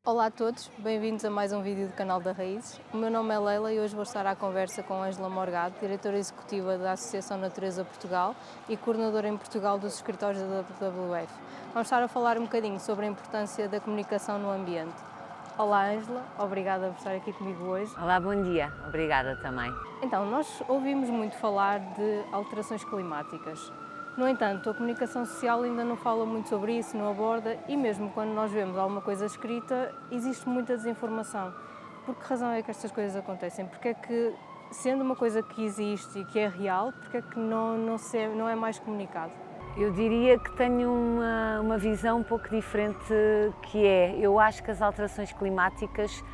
Olá a todos, bem-vindos a mais um vídeo do canal da Raízes. O meu nome é Leila e hoje vou estar à conversa com Ângela Morgado, diretora executiva da Associação Natureza Portugal e coordenadora em Portugal dos escritórios da WWF. Vamos estar a falar um bocadinho sobre a importância da comunicação no ambiente. Olá Ângela, obrigada por estar aqui comigo hoje. Olá, bom dia. Obrigada também. Então, nós ouvimos muito falar de alterações climáticas. No entanto, a comunicação social ainda não fala muito sobre isso, não aborda, e mesmo quando nós vemos alguma coisa escrita, existe muita desinformação. Por que razão é que estas coisas acontecem? Porque é que, sendo uma coisa que existe e que é real, porque é que não é mais comunicado? Eu diria que tenho uma visão um pouco diferente, eu acho que as alterações climáticas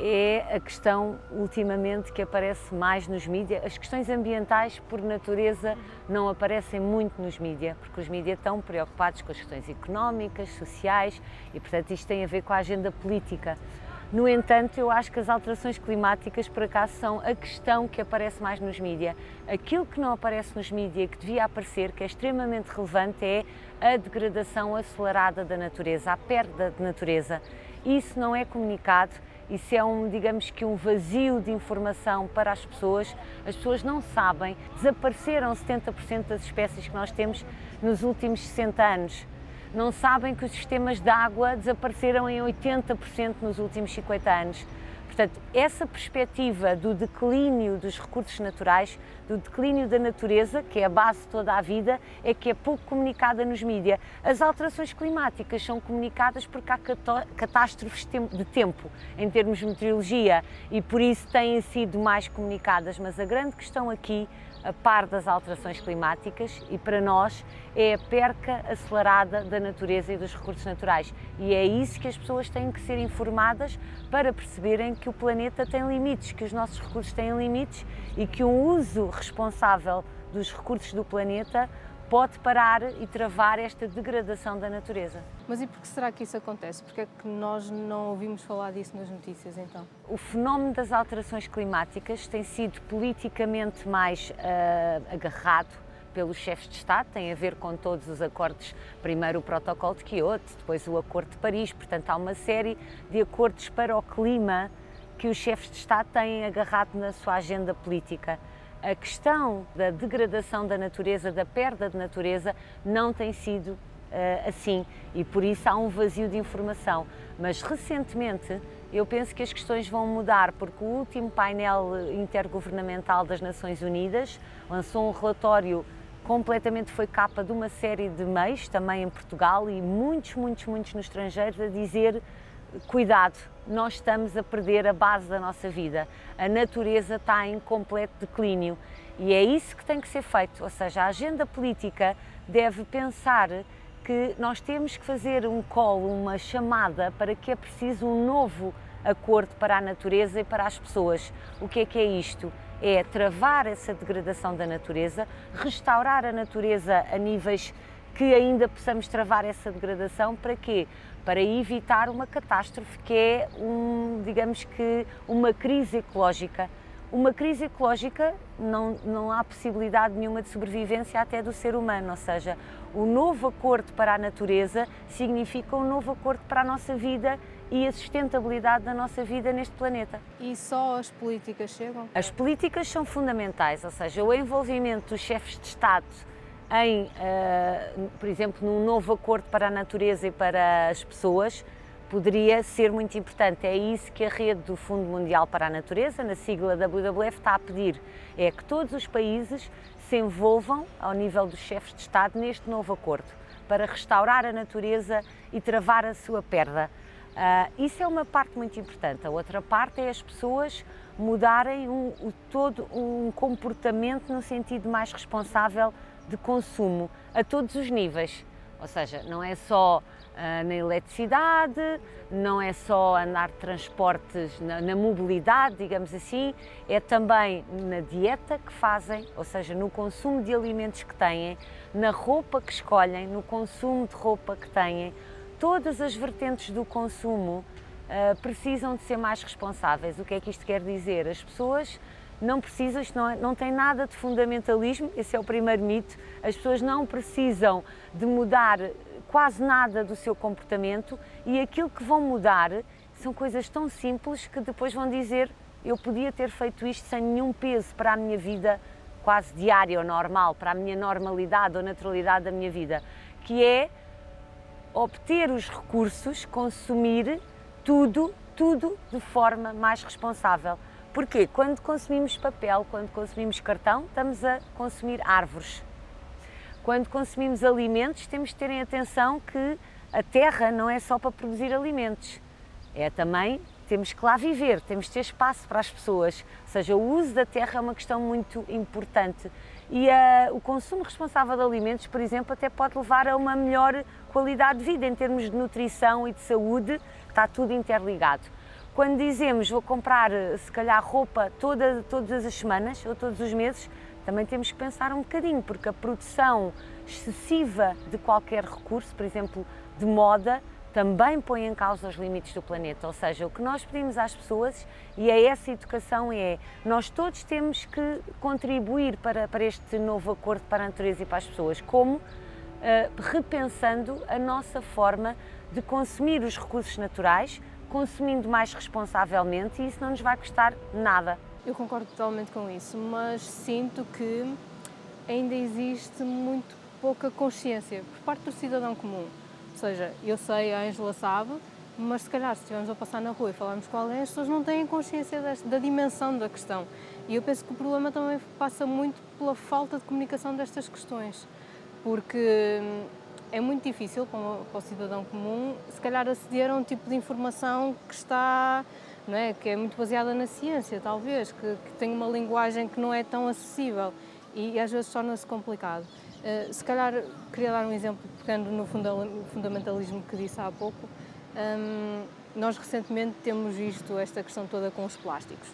é a questão ultimamente que aparece mais nos mídias. As questões ambientais, por natureza, não aparecem muito nos mídias, porque os mídias estão preocupados com as questões económicas, sociais e, portanto, isto tem a ver com a agenda política. No entanto, eu acho que as alterações climáticas, por acaso, são a questão que aparece mais nos mídias. Aquilo que não aparece nos mídias, que devia aparecer, que é extremamente relevante, é a degradação acelerada da natureza, a perda de natureza. Isso não é comunicado. Isso é digamos que um vazio de informação para as pessoas não sabem, desapareceram 70% das espécies que nós temos nos últimos 60 anos. Não sabem que os sistemas de água desapareceram em 80% nos últimos 50 anos. Portanto, essa perspectiva do declínio dos recursos naturais, do declínio da natureza, que é a base de toda a vida, é que é pouco comunicada nos mídias. As alterações climáticas são comunicadas porque há catástrofes de tempo, em termos de meteorologia, e por isso têm sido mais comunicadas. Mas a grande questão aqui, a par das alterações climáticas, e para nós, é a perca acelerada da natureza e dos recursos naturais. E é isso que as pessoas têm que ser informadas para perceberem que o planeta tem limites, que os nossos recursos têm limites e que um uso responsável dos recursos do planeta pode parar e travar esta degradação da natureza. Mas e por que será que isso acontece? Porque é que nós não ouvimos falar disso nas notícias, então? O fenómeno das alterações climáticas tem sido politicamente mais agarrado pelos chefes de Estado, tem a ver com todos os acordos, primeiro o Protocolo de Kyoto, depois o Acordo de Paris, portanto há uma série de acordos para o clima que os chefes de Estado têm agarrado na sua agenda política. A questão da degradação da natureza, da perda de natureza, não tem sido assim e por isso há um vazio de informação. Mas recentemente eu penso que as questões vão mudar porque o último painel intergovernamental das Nações Unidas lançou um relatório completamente, foi capa de uma série de meios, também em Portugal e muitos no estrangeiro, a dizer: cuidado, nós estamos a perder a base da nossa vida, a natureza está em completo declínio e é isso que tem que ser feito, ou seja, a agenda política deve pensar que nós temos que fazer um call, uma chamada para que é preciso um novo acordo para a natureza e para as pessoas. O que é isto? É travar essa degradação da natureza, restaurar a natureza a níveis que ainda possamos travar essa degradação. Para quê? Para evitar uma catástrofe que é, digamos que, uma crise ecológica. Uma crise ecológica, não há possibilidade nenhuma de sobrevivência até do ser humano, ou seja, o novo acordo para a natureza significa um novo acordo para a nossa vida e a sustentabilidade da nossa vida neste planeta. E só as políticas chegam? As políticas são fundamentais, ou seja, o envolvimento dos chefes de Estado por exemplo, num novo acordo para a natureza e para as pessoas, poderia ser muito importante. É isso que a rede do Fundo Mundial para a Natureza, na sigla WWF, está a pedir. É que todos os países se envolvam, ao nível dos chefes de Estado, neste novo acordo, para restaurar a natureza e travar a sua perda. Isso é uma parte muito importante. A outra parte é as pessoas mudarem todo um comportamento no sentido mais responsável de consumo, a todos os níveis. Ou seja, não é só na eletricidade, não é só andar de transportes, na mobilidade, digamos assim, é também na dieta que fazem, ou seja, no consumo de alimentos que têm, na roupa que escolhem, no consumo de roupa que têm. Todas as vertentes do consumo precisam de ser mais responsáveis. O que é que isto quer dizer? As pessoas não precisam, isto não tem nada de fundamentalismo, esse é o primeiro mito. As pessoas não precisam de mudar quase nada do seu comportamento e aquilo que vão mudar são coisas tão simples que depois vão dizer eu podia ter feito isto sem nenhum peso para a minha vida quase diária ou normal, para a minha normalidade ou naturalidade da minha vida, que é obter os recursos, consumir tudo de forma mais responsável. Porquê? Quando consumimos papel, quando consumimos cartão, estamos a consumir árvores. Quando consumimos alimentos, temos de ter em atenção que a terra não é só para produzir alimentos, é também, temos que lá viver, temos de ter espaço para as pessoas, ou seja, o uso da terra é uma questão muito importante e o consumo responsável de alimentos, por exemplo, até pode levar a uma melhor qualidade de vida em termos de nutrição e de saúde, está tudo interligado. Quando dizemos vou comprar se calhar roupa todas as semanas ou todos os meses, também temos que pensar um bocadinho, porque a produção excessiva de qualquer recurso, por exemplo, de moda, também põe em causa os limites do planeta. Ou seja, o que nós pedimos às pessoas, e é essa educação, nós todos temos que contribuir para este novo acordo para a natureza e para as pessoas, como repensando a nossa forma de consumir os recursos naturais, consumindo mais responsavelmente, e isso não nos vai custar nada. Eu concordo totalmente com isso, mas sinto que ainda existe muito pouca consciência por parte do cidadão comum. Ou seja, eu sei, a Ângela sabe, mas se calhar se estivermos a passar na rua e falarmos com alguém, as pessoas não têm consciência da dimensão da questão. E eu penso que o problema também passa muito pela falta de comunicação destas questões, porque é muito difícil para o cidadão comum, se calhar, aceder a um tipo de informação que está, não é, que é muito baseada na ciência, talvez, que tem uma linguagem que não é tão acessível e às vezes torna-se complicado. Se calhar, queria dar um exemplo, pegando no fundamentalismo que disse há pouco. Nós recentemente temos visto esta questão toda com os plásticos.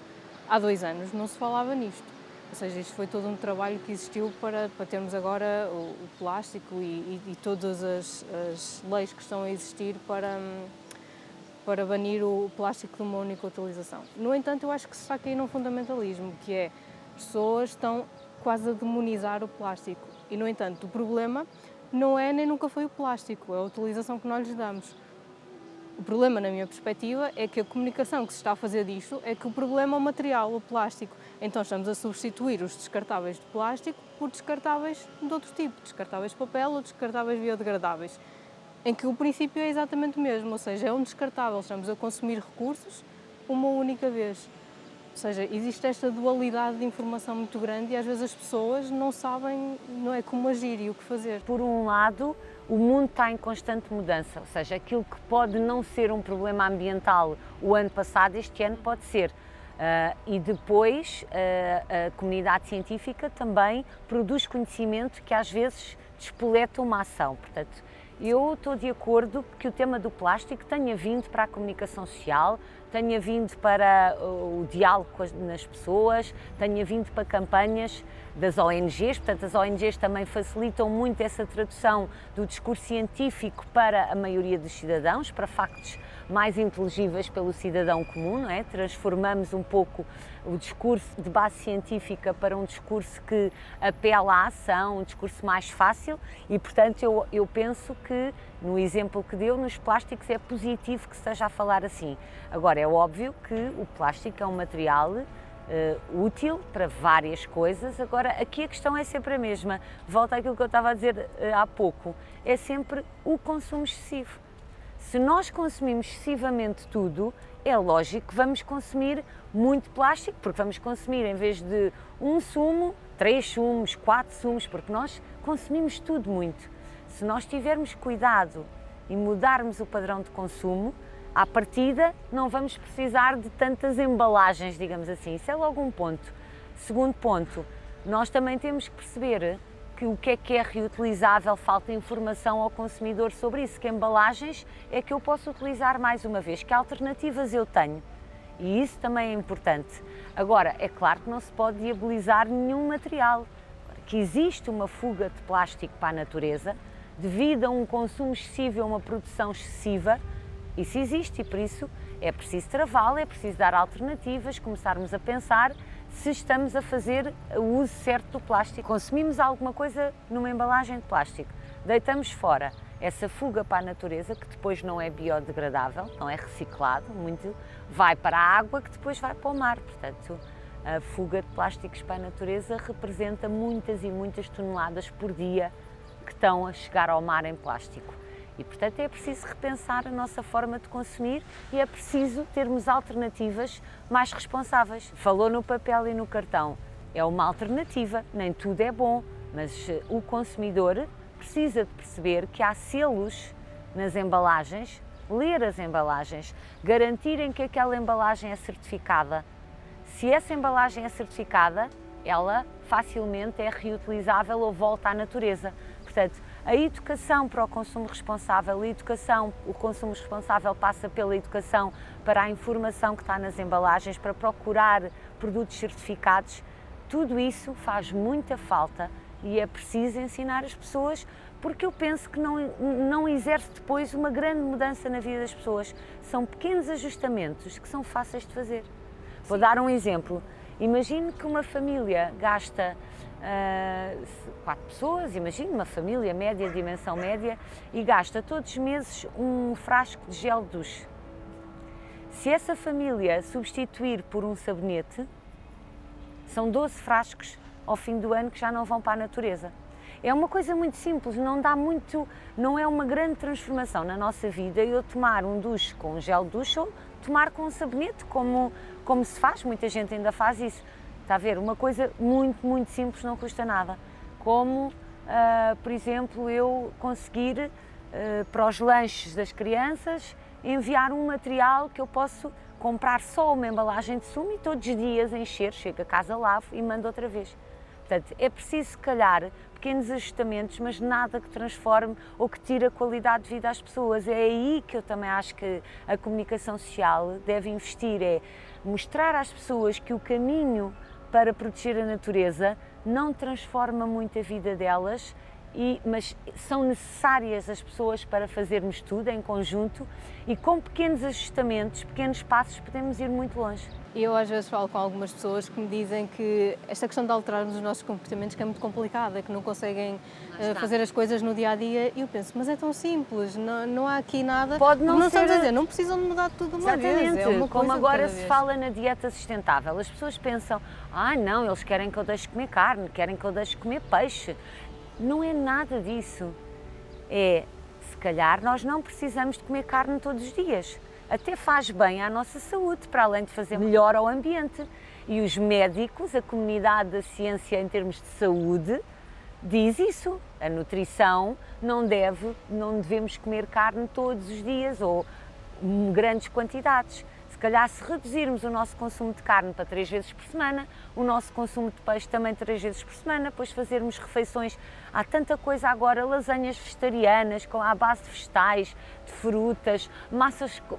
Há 2 anos não se falava nisto, ou seja, isto foi todo um trabalho que existiu para termos agora o plástico e todas as leis que estão a existir para banir o plástico de uma única utilização. No entanto, eu acho que se está a cair num fundamentalismo, que é, pessoas estão quase a demonizar o plástico. E, no entanto, o problema não é nem nunca foi o plástico, é a utilização que nós lhes damos. O problema, na minha perspectiva, é que a comunicação que se está a fazer disto é que o problema é o material, o plástico. Então estamos a substituir os descartáveis de plástico por descartáveis de outro tipo, descartáveis de papel ou descartáveis biodegradáveis, em que o princípio é exatamente o mesmo, ou seja, é um descartável, estamos a consumir recursos uma única vez. Ou seja, existe esta dualidade de informação muito grande e às vezes as pessoas não sabem, não é, como agir e o que fazer. Por um lado, o mundo está em constante mudança, ou seja, aquilo que pode não ser um problema ambiental o ano passado, este ano pode ser. E depois a comunidade científica também produz conhecimento que às vezes despoleta uma ação. Portanto, eu estou de acordo que o tema do plástico tenha vindo para a comunicação social, tenha vindo para o diálogo nas pessoas, tenha vindo para campanhas das ONGs, portanto as ONGs também facilitam muito essa tradução do discurso científico para a maioria dos cidadãos, para factos mais inteligíveis pelo cidadão comum, não é? Transformamos um pouco o discurso de base científica para um discurso que apela à ação, um discurso mais fácil e, portanto, eu penso que, no exemplo que deu, nos plásticos é positivo que se esteja a falar assim. Agora, é óbvio que o plástico é um material útil para várias coisas. Agora, aqui a questão é sempre a mesma. Volta àquilo que eu estava a dizer há pouco. É sempre o consumo excessivo. Se nós consumimos excessivamente tudo, é lógico que vamos consumir muito plástico, porque vamos consumir, em vez de um sumo, 3 sumos, 4 sumos, porque nós consumimos tudo muito. Se nós tivermos cuidado e mudarmos o padrão de consumo, à partida não vamos precisar de tantas embalagens, digamos assim. Isso é logo um ponto. Segundo ponto, nós também temos que perceber que o que é reutilizável, falta informação ao consumidor sobre isso, que embalagens é que eu posso utilizar mais uma vez, que alternativas eu tenho. E isso também é importante. Agora, é claro que não se pode diabolizar nenhum material, que existe uma fuga de plástico para a natureza devido a um consumo excessivo, a uma produção excessiva. Isso existe e por isso é preciso travá-lo, é preciso dar alternativas, começarmos a pensar se estamos a fazer o uso certo do plástico. Consumimos alguma coisa numa embalagem de plástico, deitamos fora. essa fuga para a natureza, que depois não é biodegradável, não é reciclado, muito vai para a água, que depois vai para o mar. Portanto, a fuga de plásticos para a natureza representa muitas e muitas toneladas por dia que estão a chegar ao mar em plástico. E, portanto, é preciso repensar a nossa forma de consumir e é preciso termos alternativas mais responsáveis. Falou no papel e no cartão. É uma alternativa, nem tudo é bom, mas o consumidor precisa de perceber que há selos nas embalagens, ler as embalagens, garantirem que aquela embalagem é certificada. Se essa embalagem é certificada, ela facilmente é reutilizável ou volta à natureza. Portanto, a educação para o consumo responsável, o consumo responsável passa pela educação para a informação que está nas embalagens, para procurar produtos certificados. Tudo isso faz muita falta e é preciso ensinar as pessoas, porque eu penso que não exerce depois uma grande mudança na vida das pessoas. São pequenos ajustamentos que são fáceis de fazer. Vou dar um exemplo. Imagine que uma família gasta 4 pessoas, imagine uma família média, dimensão média, e gasta todos os meses um frasco de gel de duche. Se essa família substituir por um sabonete, são 12 frascos ao fim do ano que já não vão para a natureza. É uma coisa muito simples, não é uma grande transformação na nossa vida eu tomar um duche com um gel de duche ou tomar com um sabonete, como se faz, muita gente ainda faz isso. Está a ver? Uma coisa muito, muito simples, não custa nada. Como, por exemplo, eu conseguir, para os lanches das crianças, enviar um material que eu posso comprar só uma embalagem de sumo e todos os dias encher, chego a casa, lavo e mando outra vez. Portanto, é preciso, se calhar, pequenos ajustamentos, mas nada que transforme ou que tire a qualidade de vida às pessoas. É aí que eu também acho que a comunicação social deve investir, é mostrar às pessoas que o caminho para proteger a natureza não transforma muito a vida delas, mas são necessárias as pessoas para fazermos tudo em conjunto e com pequenos ajustamentos, pequenos passos, podemos ir muito longe. Eu às vezes falo com algumas pessoas que me dizem que esta questão de alterarmos os nossos comportamentos que é muito complicada, que não conseguem fazer as coisas no dia-a-dia, e eu penso, mas é tão simples, não há aqui nada. Pode não ser... estamos a dizer, não precisam de mudar tudo de uma vez. É uma coisa como agora se vez. fala na dieta sustentável, as pessoas pensam, não, eles querem que eu deixe de comer carne, querem que eu deixe de comer peixe. Não é nada disso. Se calhar nós não precisamos de comer carne todos os dias. Até faz bem à nossa saúde, para além de fazer melhor ao ambiente. E os médicos, a comunidade da ciência em termos de saúde, diz isso. A nutrição não devemos comer carne todos os dias ou grandes quantidades. Se calhar, se reduzirmos o nosso consumo de carne para 3 vezes por semana, o nosso consumo de peixe também 3 vezes por semana, depois fazermos refeições, há tanta coisa agora, lasanhas vegetarianas, à base de vegetais, de frutas,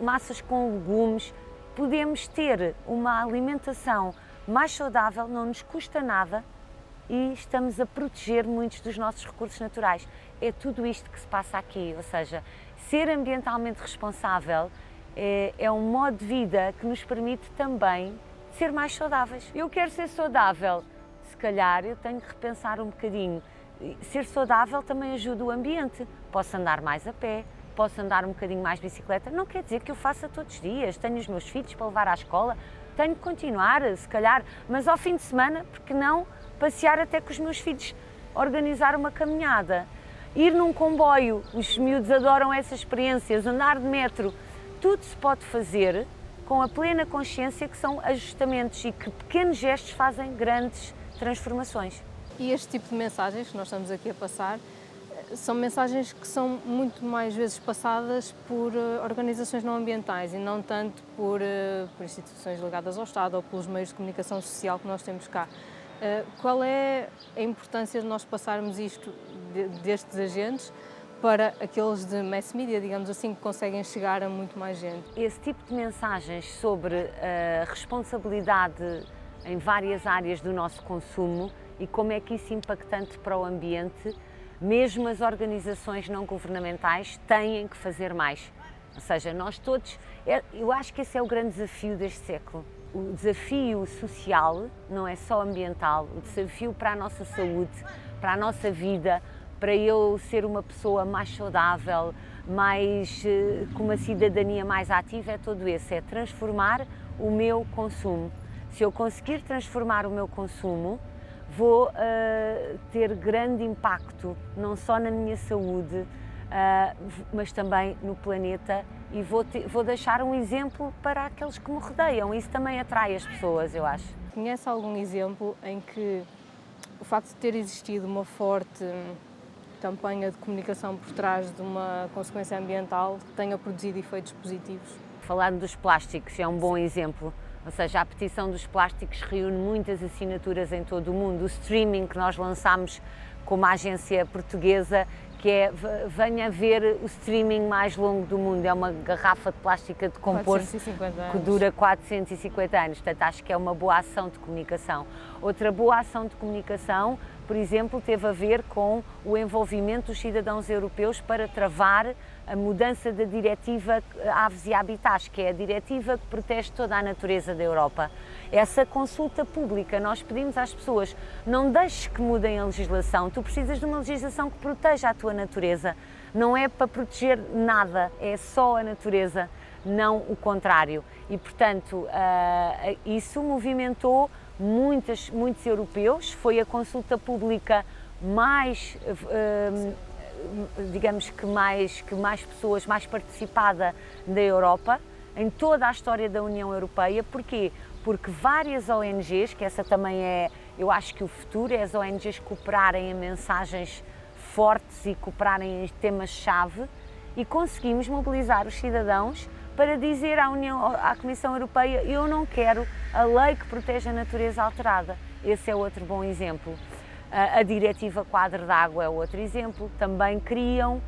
massas com legumes. Podemos ter uma alimentação mais saudável, não nos custa nada e estamos a proteger muitos dos nossos recursos naturais. É tudo isto que se passa aqui, ou seja, ser ambientalmente responsável é um modo de vida que nos permite também ser mais saudáveis. Eu quero ser saudável, se calhar eu tenho que repensar um bocadinho. Ser saudável também ajuda o ambiente. Posso andar mais a pé, posso andar um bocadinho mais de bicicleta. Não quer dizer que eu faça todos os dias. Tenho os meus filhos para levar à escola, tenho que continuar, se calhar, mas ao fim de semana, porque não passear até com os meus filhos, organizar uma caminhada, ir num comboio, os miúdos adoram essas experiências, andar de metro. Tudo se pode fazer com a plena consciência que são ajustamentos e que pequenos gestos fazem grandes transformações. E este tipo de mensagens que nós estamos aqui a passar são mensagens que são muito mais vezes passadas por organizações não ambientais e não tanto por instituições ligadas ao Estado ou pelos meios de comunicação social que nós temos cá. Qual é a importância de nós passarmos isto destes agentes para aqueles de mass media, digamos assim, que conseguem chegar a muito mais gente? Esse tipo de mensagens sobre a responsabilidade em várias áreas do nosso consumo e como é que isso é impactante para o ambiente, mesmo as organizações não governamentais têm que fazer mais. Ou seja, nós todos, eu acho que esse é o grande desafio deste século. O desafio social não é só ambiental, o desafio para a nossa saúde, para a nossa vida, para eu ser uma pessoa mais saudável, com uma cidadania mais ativa, é todo esse, é transformar o meu consumo. Se eu conseguir transformar o meu consumo, vou ter grande impacto, não só na minha saúde, mas também no planeta, e vou deixar um exemplo para aqueles que me rodeiam. Isso também atrai as pessoas, eu acho. Conhece algum exemplo em que o facto de ter existido uma forte campanha de comunicação por trás de uma consequência ambiental tenha produzido efeitos positivos? Falando dos plásticos, é um bom exemplo. Ou seja, a petição dos plásticos reúne muitas assinaturas em todo o mundo. O streaming que nós lançámos com uma agência portuguesa, que é venha ver o streaming mais longo do mundo. É uma garrafa de plástica de compor que dura 450 anos. Portanto, acho que é uma boa ação de comunicação. Outra boa ação de comunicação, por exemplo, teve a ver com o envolvimento dos cidadãos europeus para travar a mudança da diretiva Aves e Habitats, que é a diretiva que protege toda a natureza da Europa. Essa consulta pública, nós pedimos às pessoas, não deixes que mudem a legislação, tu precisas de uma legislação que proteja a tua natureza. Não é para proteger nada, é só a natureza, não o contrário. E, portanto, isso movimentou muitos europeus, foi a consulta pública mais, digamos que mais pessoas, mais participada da Europa, em toda a história da União Europeia. Porquê? Porque várias ONGs, que essa também é, eu acho que o futuro, é as ONGs cooperarem em mensagens fortes e cooperarem em temas-chave, e conseguimos mobilizar os cidadãos para dizer à Comissão Europeia: eu não quero a lei que protege a natureza alterada. Esse é outro bom exemplo. A Diretiva Quadro de Água é outro exemplo. Também queriam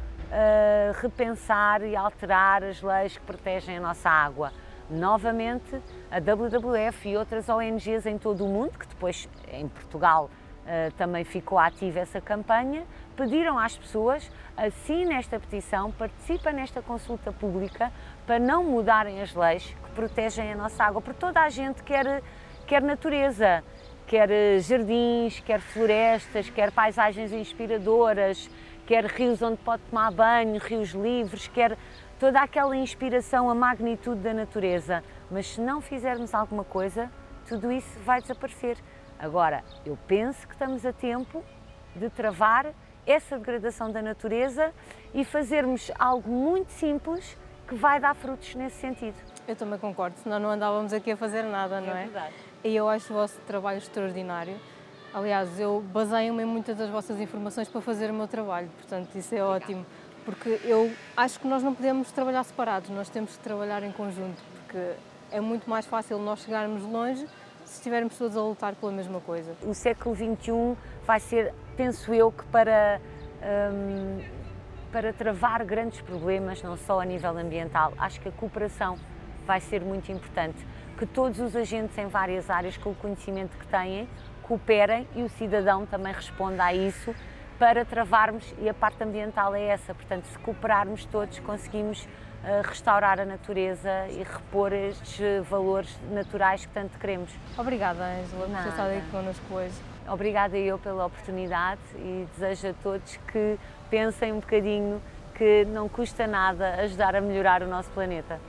repensar e alterar as leis que protegem a nossa água. Novamente, a WWF e outras ONGs em todo o mundo, que depois em Portugal também ficou ativa essa campanha, pediram às pessoas: assinem esta petição, participem nesta consulta pública para não mudarem as leis que protegem a nossa água, porque toda a gente quer natureza, quer jardins, quer florestas, quer paisagens inspiradoras, quer rios onde pode tomar banho, rios livres, quer toda aquela inspiração, a magnitude da natureza. Mas se não fizermos alguma coisa, tudo isso vai desaparecer. Agora, eu penso que estamos a tempo de travar essa degradação da natureza e fazermos algo muito simples que vai dar frutos nesse sentido. Eu também concordo, senão não andávamos aqui a fazer nada, não é? É verdade. E eu acho o vosso trabalho extraordinário. Aliás, eu baseio-me em muitas das vossas informações para fazer o meu trabalho, portanto isso é ótimo, porque eu acho que nós não podemos trabalhar separados, nós temos que trabalhar em conjunto, porque é muito mais fácil nós chegarmos longe se estivermos todos a lutar pela mesma coisa. O século XXI vai ser, penso eu, que para travar grandes problemas, não só a nível ambiental, acho que a cooperação vai ser muito importante, que todos os agentes em várias áreas, com o conhecimento que têm, cooperem e o cidadão também responda a isso para travarmos, e a parte ambiental é essa, portanto, se cooperarmos todos conseguimos restaurar a natureza e repor estes valores naturais que tanto queremos. Obrigada, Ângela, por ter estado aqui connosco hoje. Obrigada eu pela oportunidade e desejo a todos que pensem um bocadinho que não custa nada ajudar a melhorar o nosso planeta.